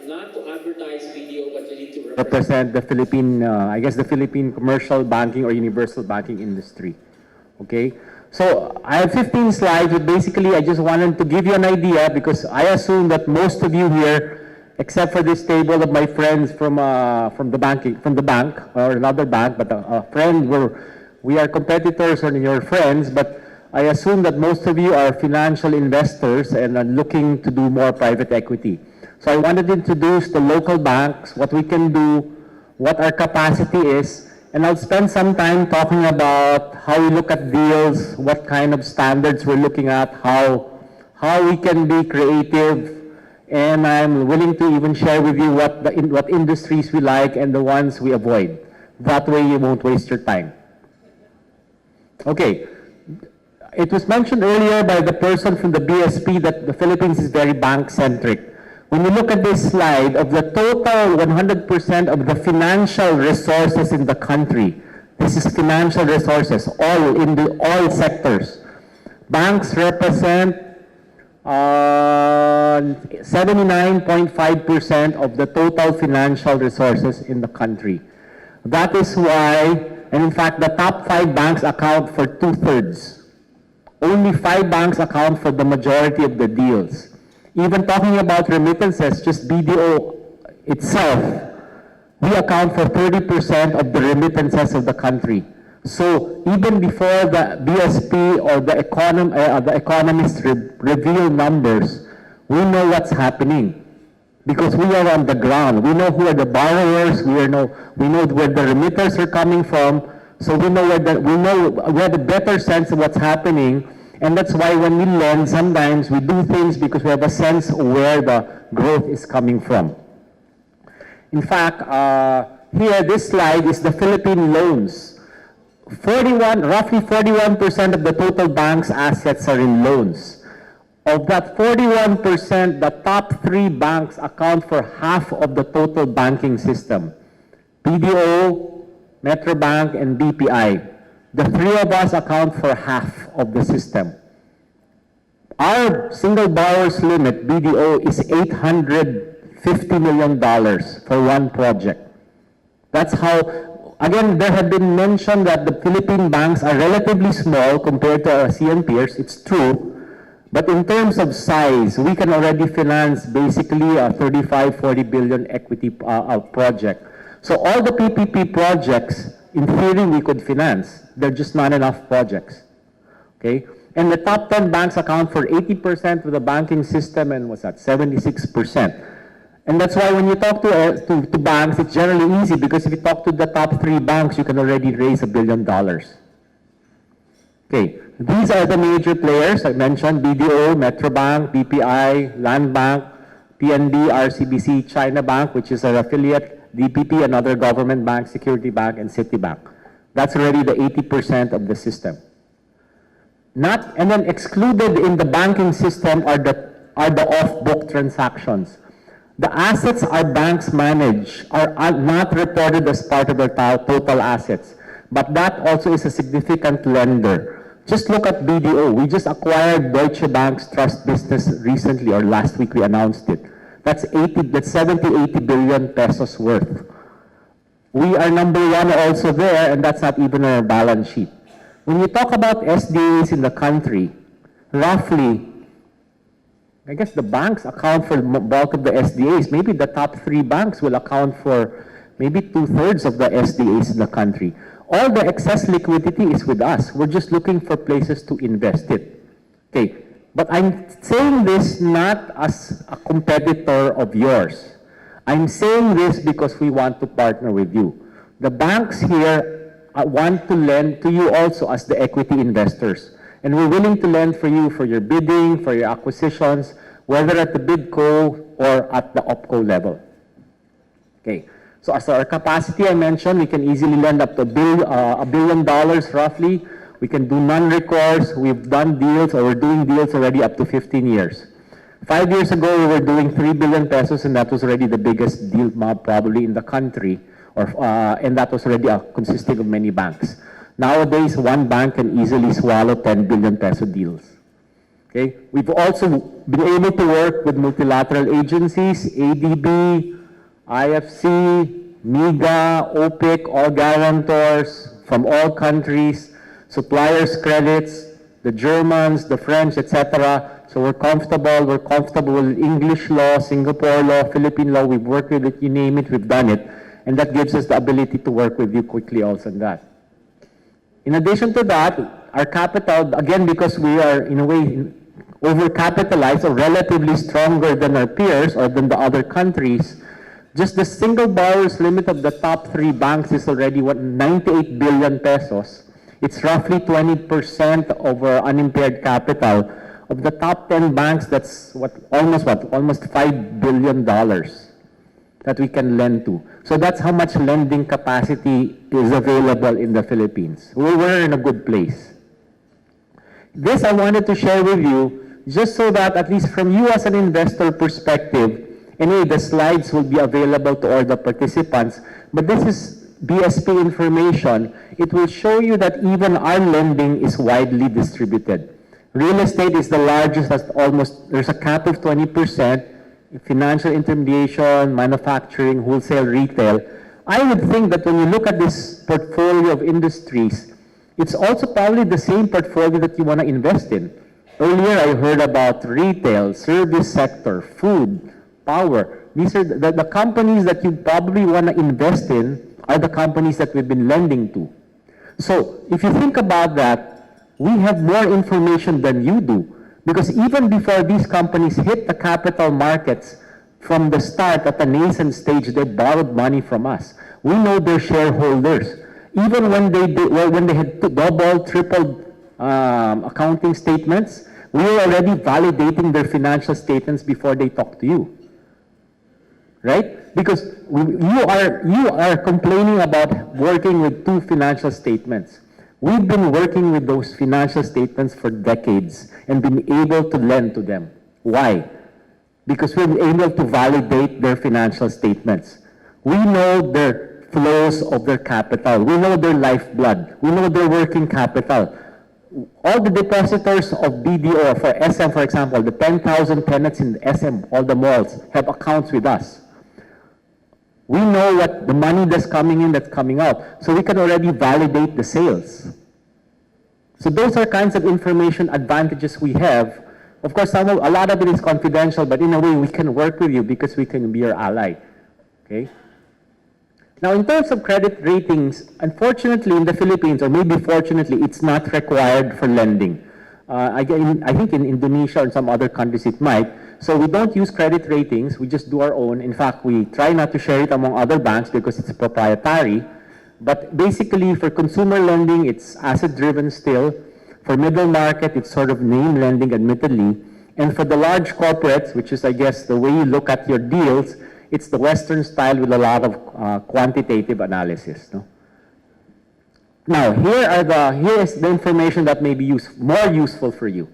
not to advertise video, but you need to represent the Philippine, I guess the Philippine commercial banking or universal banking industry. Okay, so I have 15 slides, but basically I just wanted to give you an idea because I assume that most of you here, except for this table of my friends from the bank or another bank, but a friend, we are competitors and your friends, but I assume that most of you are financial investors and are looking to do more private equity. So I wanted to introduce the local banks, what we can do, what our capacity is, and I'll spend some time talking about how we look at deals, what kind of standards we're looking at, how we can be creative, and I'm willing to even share with you what industries we like and the ones we avoid. That way you won't waste your time. Okay. It was mentioned earlier by the person from the BSP that the Philippines is very bank-centric. When you look at this slide, of the total 100% of the financial resources in the country, this is financial resources, all sectors. Banks represent 79.5% of the total financial resources in the country. That is why, and in fact, the top 5 banks account for 2/3. Only 5 banks account for the majority of the deals. Even talking about remittances, just BDO itself, we account for 30% of the remittances of the country. So even before the BSP or the economists reveal numbers, we know what's happening because we are on the ground. We know who are the borrowers. We know where the remitters are coming from. So we have a better sense of what's happening, and that's why when we lend, sometimes we do things because we have a sense of where the growth is coming from. In fact, here, this slide is the Philippine loans. Roughly 41% of the total bank's assets are in loans. Of that 41%, the top 3 banks account for half of the total banking system. BDO, Metrobank, and BPI. The 3 of us account for half of the system. Our single borrower's limit, BDO, is $850 million for one project. That's how, again, there have been mentioned that the Philippine banks are relatively small compared to our ASEAN peers. It's true. But in terms of size, we can already finance basically a 35-40 billion equity project. So all the PPP projects, in theory, we could finance. There are just not enough projects. Okay? And the top 10 banks account for 80% of the banking system, and what's that, 76%. And that's why when you talk to banks, it's generally easy because if you talk to the top 3 banks, you can already raise $1 billion. Okay, these are the major players I mentioned: BDO, Metrobank, BPI, Land Bank, PNB, RCBC, China Bank, which is an affiliate, DPP, another government bank, Security Bank, and Citibank. That's already the 80% of the system. And then excluded in the banking system are the off-book transactions. The assets our banks manage are not reported as part of their total assets, but that also is a significant lender. Just look at BDO. We just acquired Deutsche Bank's trust business recently, or last week we announced it. That's 70-80 billion pesos worth. We are number 1 also there, and that's not even on our balance sheet. When you talk about SDAs in the country, roughly, I guess the banks account for the bulk of the SDAs. Maybe the top 3 banks will account for maybe 2/3 of the SDAs in the country. All the excess liquidity is with us. We're just looking for places to invest it. Okay. But I'm saying this not as a competitor of yours. I'm saying this because we want to partner with you. The banks here want to lend to you also as the equity investors. And we're willing to lend for you for your bidding, for your acquisitions, whether at the BidCo or at the OpCo level. Okay. So as our capacity I mentioned, we can easily lend up to $1 billion roughly. We can do non-recourse. We've done deals, or we're doing deals already up to 15 years. 5 years ago, we were doing 3 billion pesos, and that was already the biggest deal probably in the country, and that was already consisting of many banks. Nowadays, one bank can easily swallow 10 billion peso deals. Okay? We've also been able to work with multilateral agencies, ADB, IFC, MIGA, OPIC, all guarantors from all countries, suppliers credits, the Germans, the French, etc. So we're comfortable with English law, Singapore law, Philippine law. We've worked with it, you name it, we've done it. And that gives us the ability to work with you quickly also on that. In addition to that, our capital, again, because we are in a way overcapitalized or relatively stronger than our peers or than the other countries, just the single borrower's limit of the top 3 banks is already 98 billion pesos. It's roughly 20% of our unimpaired capital. Of the top 10 banks, that's almost $5 billion that we can lend to. So that's how much lending capacity is available in the Philippines. We're in a good place. This I wanted to share with you just so that at least from you as an investor perspective, anyway, the slides will be available to all the participants, but this is BSP information. It will show you that even our lending is widely distributed. Real estate is the largest, there's a cap of 20%, financial intermediation, manufacturing, wholesale, retail. I would think that when you look at this portfolio of industries, it's also probably the same portfolio that you want to invest in. Earlier, I heard about retail, service sector, food, power. These are the companies that you probably want to invest in are the companies that we've been lending to. So if you think about that, we have more information than you do. Because even before these companies hit the capital markets, from the start at the nascent stage, they borrowed money from us. We know their shareholders. Even when they had double, triple accounting statements, we were already validating their financial statements before they talk to you. Right? Because you are complaining about working with 2 financial statements. We've been working with those financial statements for decades and been able to lend to them. Why? Because we've been able to validate their financial statements. We know their flows of their capital. We know their lifeblood. We know their working capital. All the depositors of BDO for SM, for example, the 10,000 tenants in SM, all the malls, have accounts with us. We know what the money that's coming in, that's coming out. So we can already validate the sales. So those are kinds of information advantages we have. Of course, a lot of it is confidential, but in a way we can work with you because we can be your ally. Okay? Now, in terms of credit ratings, unfortunately in the Philippines, or maybe fortunately, it's not required for lending. I think in Indonesia and some other countries it might. So we don't use credit ratings, we just do our own. In fact, we try not to share it among other banks because it's proprietary. But basically, for consumer lending, it's asset-driven still. For middle market, it's sort of name lending, admittedly. And for the large corporates, which is, I guess, the way you look at your deals, it's the Western style with a lot of quantitative analysis. No? Now, here is the information that may be more useful for you.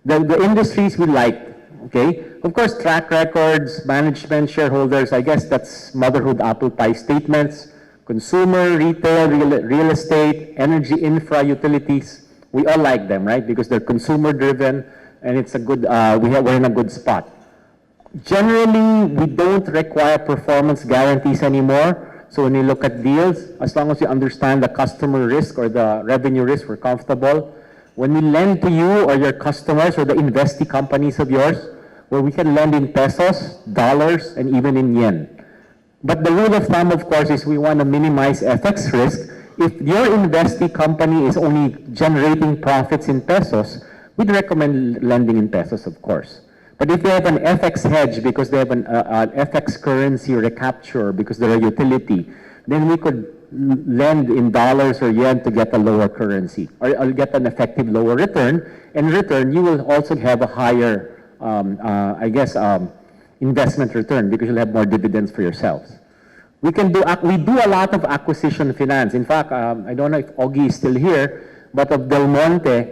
The industries we like. Okay? Of course, track records, management, shareholders, I guess that's motherhood apple pie statements. Consumer, retail, real estate, energy, infra, utilities. We all like them, right? Because they're consumer driven and it's a good, we're in a good spot. Generally, we don't require performance guarantees anymore. So when you look at deals, as long as you understand the customer risk or the revenue risk, we're comfortable. When we lend to you or your customers or the investee companies of yours, where we can lend in pesos, dollars, and even in yen. But the rule of thumb, of course, is we want to minimize FX risk. If your investee company is only generating profits in pesos, we'd recommend lending in pesos, of course. But if they have an FX hedge because they have an FX currency recapture because they're a utility, then we could lend in dollars or yen to get a lower currency or get an effective lower return. And in return, you will also have a higher, investment return because you'll have more dividends for yourselves. We do a lot of acquisition finance. In fact, I don't know if Ogie is still here, but of Del Monte,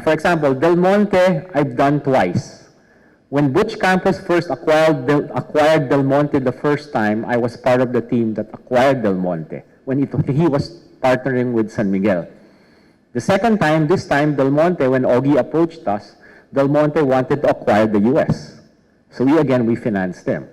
for example, Del Monte, I've done twice. When Butch Campos first acquired Del Monte the first time, I was part of the team that acquired Del Monte when he was partnering with San Miguel. The second time, this time, Del Monte, when Ogie approached us, Del Monte wanted to acquire the US. So we financed them.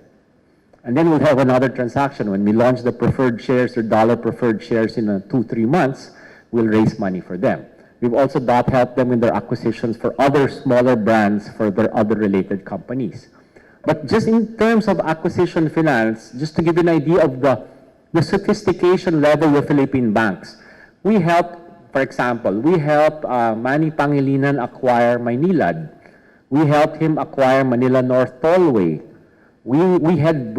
And then we'll have another transaction. When we launch the preferred shares or dollar preferred shares in 2-3 months, we'll raise money for them. We've also helped them in their acquisitions for other smaller brands for their other related companies. But just in terms of acquisition finance, just to give you an idea of the sophistication level of Philippine banks, we helped, for example, Manny Pangilinan acquire Maynilad. We helped him acquire Manila North Tollway. We had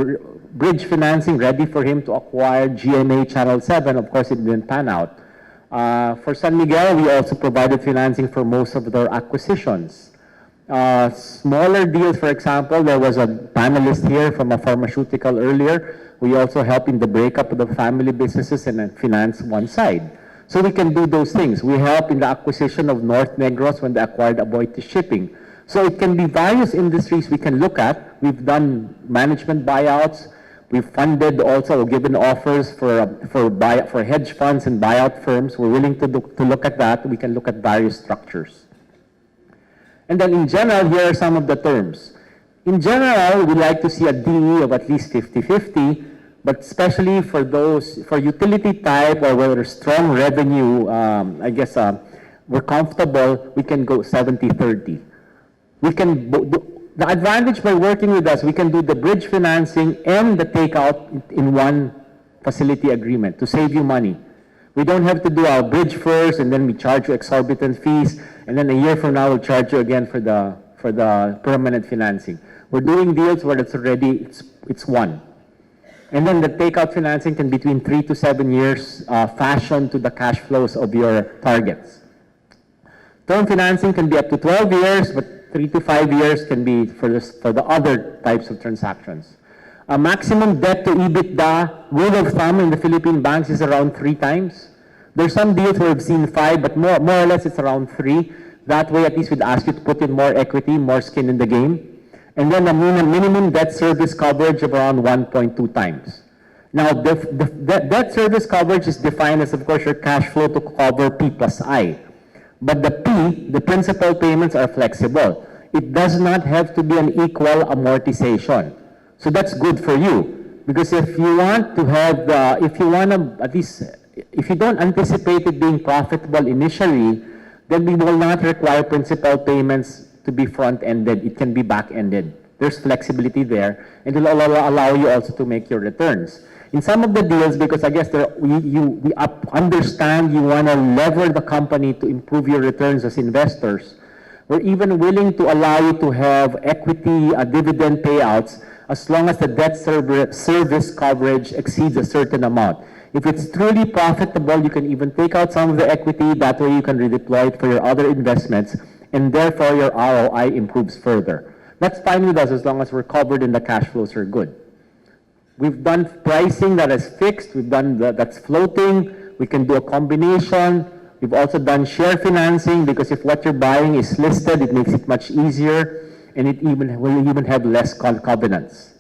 bridge financing ready for him to acquire GMA Channel 7. Of course, it didn't pan out. For San Miguel, we also provided financing for most of their acquisitions. Smaller deals, for example, there was a panelist here from a pharmaceutical earlier. We also helped in the breakup of the family businesses and then finance one side. So we can do those things. We help in the acquisition of North Negros when they acquired Aboitiz Shipping. So it can be various industries we can look at. We've done management buyouts. We've funded also, given offers for hedge funds and buyout firms. We're willing to look at that. We can look at various structures. And then in general, here are some of the terms. In general, we like to see a DE of at least 50-50, but especially for utility type or where there's strong revenue, we're comfortable, we can go 70-30. The advantage by working with us, we can do the bridge financing and the takeout in one facility agreement to save you money. We don't have to do our bridge first and then we charge you exorbitant fees, and then a year from now we'll charge you again for the permanent financing. We're doing deals where it's one. And then the takeout financing can be between 3 to 7 years, fashioned to the cash flows of your targets. Term financing can be up to 12 years, but 3 to 5 years can be for the other types of transactions. A maximum debt to EBITDA, rule of thumb in the Philippine banks is around 3 times. There's some deals where we've seen 5, but more or less it's around 3. That way, at least we'd ask you to put in more equity, more skin in the game. And then a minimum debt service coverage of around 1.2 times. Now, the debt service coverage is defined as, of course, your cash flow to cover P plus I. But the principal payments are flexible. It does not have to be an equal amortization. So that's good for you. Because if you want to have, if you don't anticipate it being profitable initially, then we will not require principal payments to be front-ended. It can be back-ended. There's flexibility there, and it will allow you also to make your returns. In some of the deals, because I guess we understand you want to lever the company to improve your returns as investors, we're even willing to allow you to have equity dividend payouts as long as the debt service coverage exceeds a certain amount. If it's truly profitable, you can even take out some of the equity. That way you can redeploy it for your other investments, and therefore your ROI improves further. That's fine with us as long as we're covered and the cash flows are good. We've done pricing that is fixed. We've done that's floating. We can do a combination. We've also done share financing because if what you're buying is listed, it makes it much easier, and it will even have less covenants.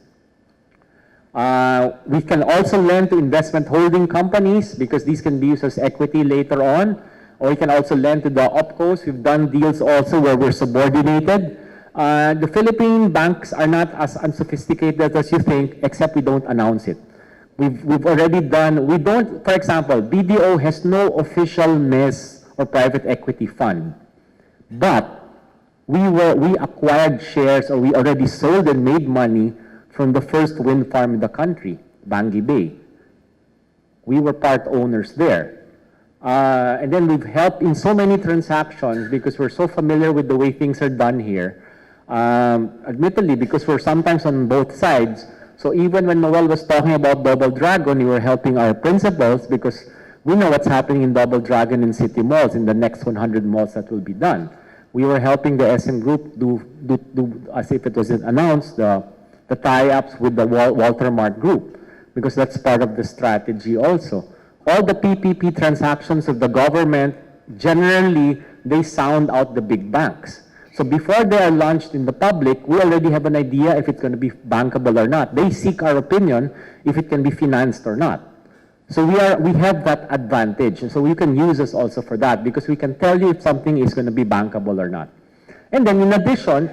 We can also lend to investment holding companies because these can be used as equity later on, or we can also lend to the opcos. We've done deals also where we're subordinated. The Philippine banks are not as unsophisticated as you think, except we don't announce it. We've already done, for example, BDO has no official MES or private equity fund, but we acquired shares, or we already sold and made money from the first wind farm in the country, Bangi Bay. We were part owners there. And then we've helped in so many transactions because we're so familiar with the way things are done here. Admittedly, because we're sometimes on both sides. So even when Noel was talking about Double Dragon, we were helping our principals because we know what's happening in Double Dragon in city malls, in the next 100 malls that will be done. We were helping the SM Group do as if it was announced, the tie-ups with the Walter Mart Group, because that's part of the strategy also. All the PPP transactions of the government, generally, they sound out the big banks. So before they are launched in the public, we already have an idea if it's going to be bankable or not. They seek our opinion if it can be financed or not. So we have that advantage. So you can use us also for that because we can tell you if something is going to be bankable or not. And then in addition,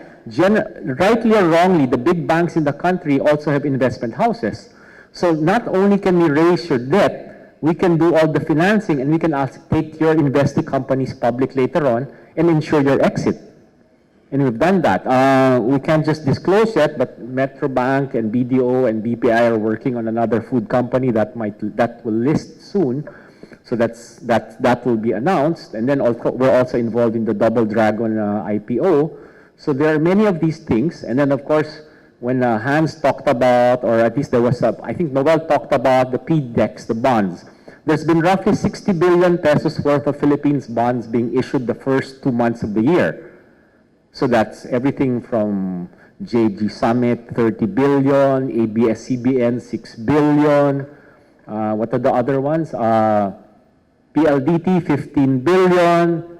rightly or wrongly, the big banks in the country also have investment houses. So not only can we raise your debt, we can do all the financing and we can take your investing companies public later on and ensure your exit. And we've done that. We can't just disclose yet, but Metrobank and BDO and BPI are working on another food company that will list soon. So that will be announced. And then we're also involved in the Double Dragon IPO. So there are many of these things. And then of course, when Hans talked about, or at least there was I think Noel talked about the PDEX, the bonds. There's been roughly 60 billion pesos worth of Philippines bonds being issued the first 2 months of the year. So that's everything from JG Summit, 30 billion, ABS-CBN, 6 billion. What are the other ones? PLDT, 15 billion.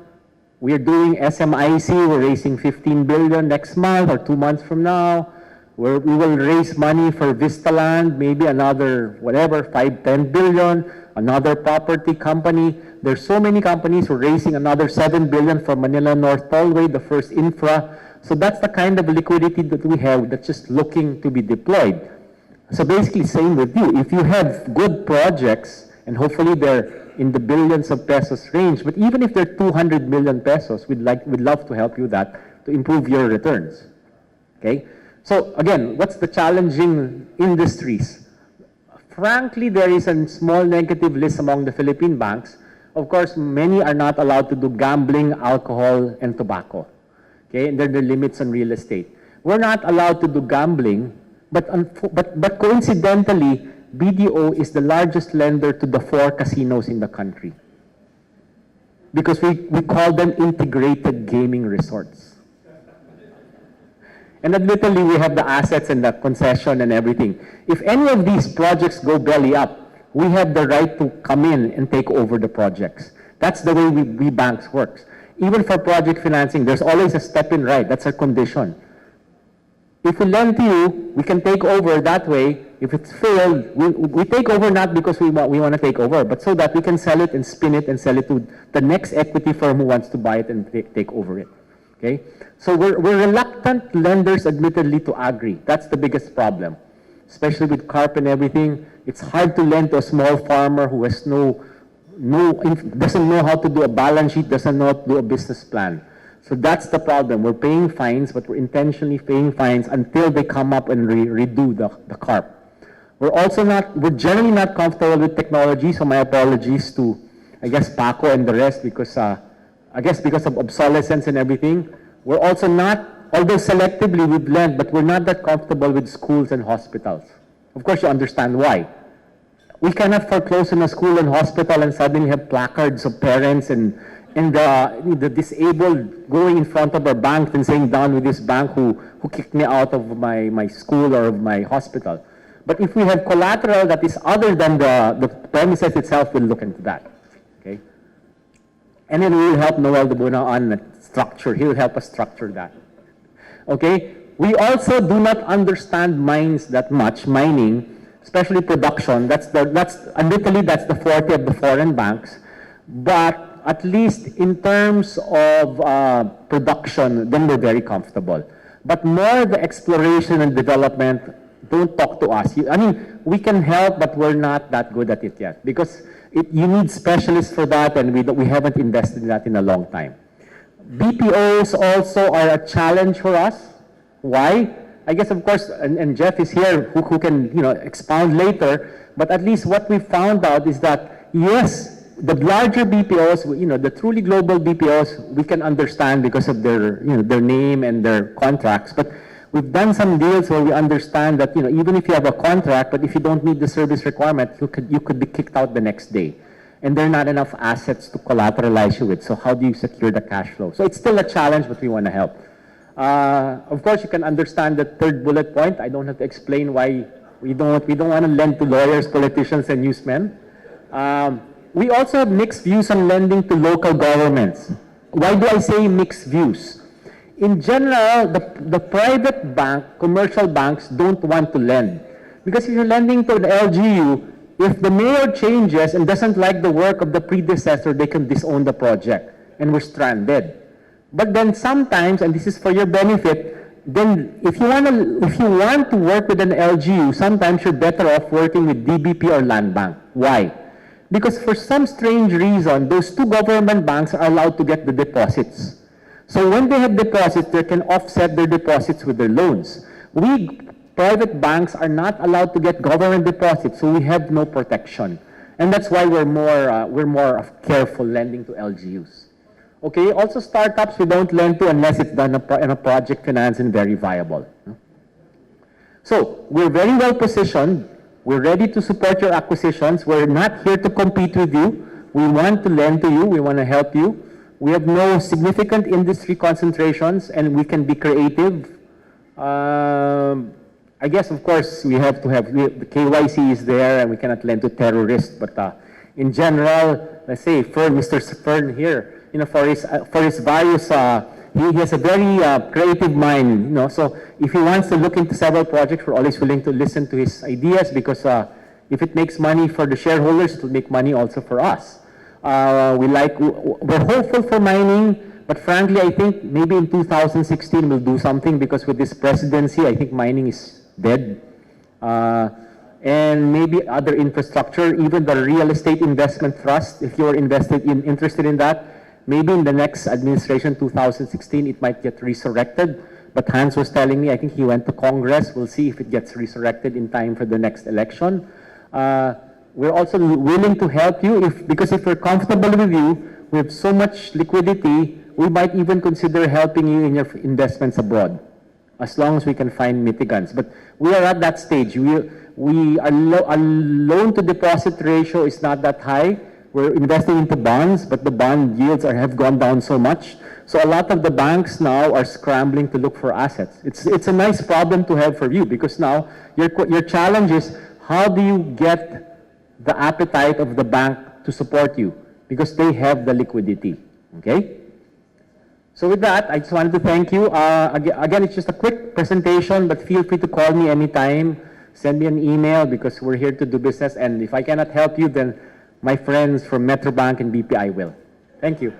We're doing SMIC, we're raising 15 billion next month or 2 months from now. We will raise money for Vistaland, maybe another, whatever, 5, 10 billion. Another property company. There's so many companies who are raising another 7 billion for Manila North Tollway, the first infra. So that's the kind of liquidity that we have that's just looking to be deployed. So basically, same with you. If you have good projects, and hopefully they're in the billions of pesos range, but even if they're 200 million pesos, we'd love to help you that to improve your returns. Okay? So again, what's the challenging industries? Frankly, there is a small negative list among the Philippine banks. Of course, many are not allowed to do gambling, alcohol, and tobacco. Okay, and there are limits on real estate. We're not allowed to do gambling, but coincidentally, BDO is the largest lender to the 4 casinos in the country. Because we call them integrated gaming resorts. And admittedly, we have the assets and the concession and everything. If any of these projects go belly up, we have the right to come in and take over the projects. That's the way we banks works. Even for project financing, there's always a step-in right. That's a condition. If we lend to you, we can take over that way. If it's failed, we take over not because we want to take over, but so that we can sell it and spin it and sell it to the next equity firm who wants to buy it and take over it. Okay? So we're reluctant lenders, admittedly, to agree. That's the biggest problem. Especially with CARP and everything, it's hard to lend to a small farmer who has doesn't know how to do a balance sheet, doesn't know how to do a business plan. So that's the problem. We're paying fines, but we're intentionally paying fines until they come up and redo the CARP. We're generally not comfortable with technology, so my apologies to, I guess, Paco and the rest, because because of obsolescence and everything. We're also not, although selectively we blend, but we're not that comfortable with schools and hospitals. Of course, you understand why. We cannot foreclose on a school and hospital and suddenly have placards of parents and the disabled going in front of our bank and saying, down with this bank who kicked me out of my school or of my hospital. But if we have collateral that is other than the premises itself, we'll look into that. Okay? And then we will help Noel de Buna on structure. He'll help us structure that. Okay? We also do not understand mines that much, mining, especially production. Admittedly, that's the forte of the foreign banks. But at least in terms of production, then we're very comfortable. But more the exploration and development, don't talk to us. We can help, but we're not that good at it yet. Because you need specialists for that, and we haven't invested in that in a long time. BPOs also are a challenge for us. Why? I guess, of course, and Jeff is here who can expound later, but at least what we found out is that, yes, the larger BPOs, the truly global BPOs, we can understand because of their name and their contracts, but we've done some deals where we understand that, even if you have a contract, but if you don't meet the service requirement, you could be kicked out the next day. And there are not enough assets to collateralize you with. So how do you secure the cash flow? So it's still a challenge, but we want to help. Of course, you can understand the third bullet point. I don't have to explain why we don't want to lend to lawyers, politicians, and newsmen. We also have mixed views on lending to local governments. Why do I say mixed views? In general, the private bank, commercial banks don't want to lend. Because if you're lending to the LGU, if the mayor changes and doesn't like the work of the predecessor, they can disown the project, and we're stranded. But then sometimes, and this is for your benefit, then if you want to work with an LGU, sometimes you're better off working with DBP or Land Bank. Why? Because for some strange reason, those two government banks are allowed to get the deposits. So when they have deposits, they can offset their deposits with their loans. We private banks are not allowed to get government deposits, so we have no protection. And that's why we're more careful lending to LGUs. Okay, also startups we don't lend to unless it's done in a project finance and very viable. So we're very well positioned. We're ready to support your acquisitions. We're not here to compete with you. We want to lend to you. We want to help you. We have no significant industry concentrations and we can be creative. I guess, of course, we have to have, the KYC is there and we cannot lend to terrorists, but in general, let's say, Mr. Fern here, for his various, he has a very creative mind, so if he wants to look into several projects, we're always willing to listen to his ideas because if it makes money for the shareholders, it will make money also for us. We're hopeful for mining, but frankly, I think maybe in 2016 we'll do something because with this presidency, I think mining is dead. And maybe other infrastructure, even the real estate investment trust, if you're interested in that, maybe in the next administration, 2016, it might get resurrected. But Hans was telling me, I think he went to Congress. We'll see if it gets resurrected in time for the next election. We're also willing to help you because if we're comfortable with you, we have so much liquidity, we might even consider helping you in your investments abroad, as long as we can find mitigants. But we are at that stage. Our loan to deposit ratio is not that high. We're investing into bonds, but the bond yields have gone down so much. So a lot of the banks now are scrambling to look for assets. It's a nice problem to have for you because now your challenge is how do you get the appetite of the bank to support you because they have the liquidity. Okay? So with that, I just wanted to thank you. Again, it's just a quick presentation, but feel free to call me anytime. Send me an email because we're here to do business. And if I cannot help you, then my friends from Metrobank and BPI will. Thank you.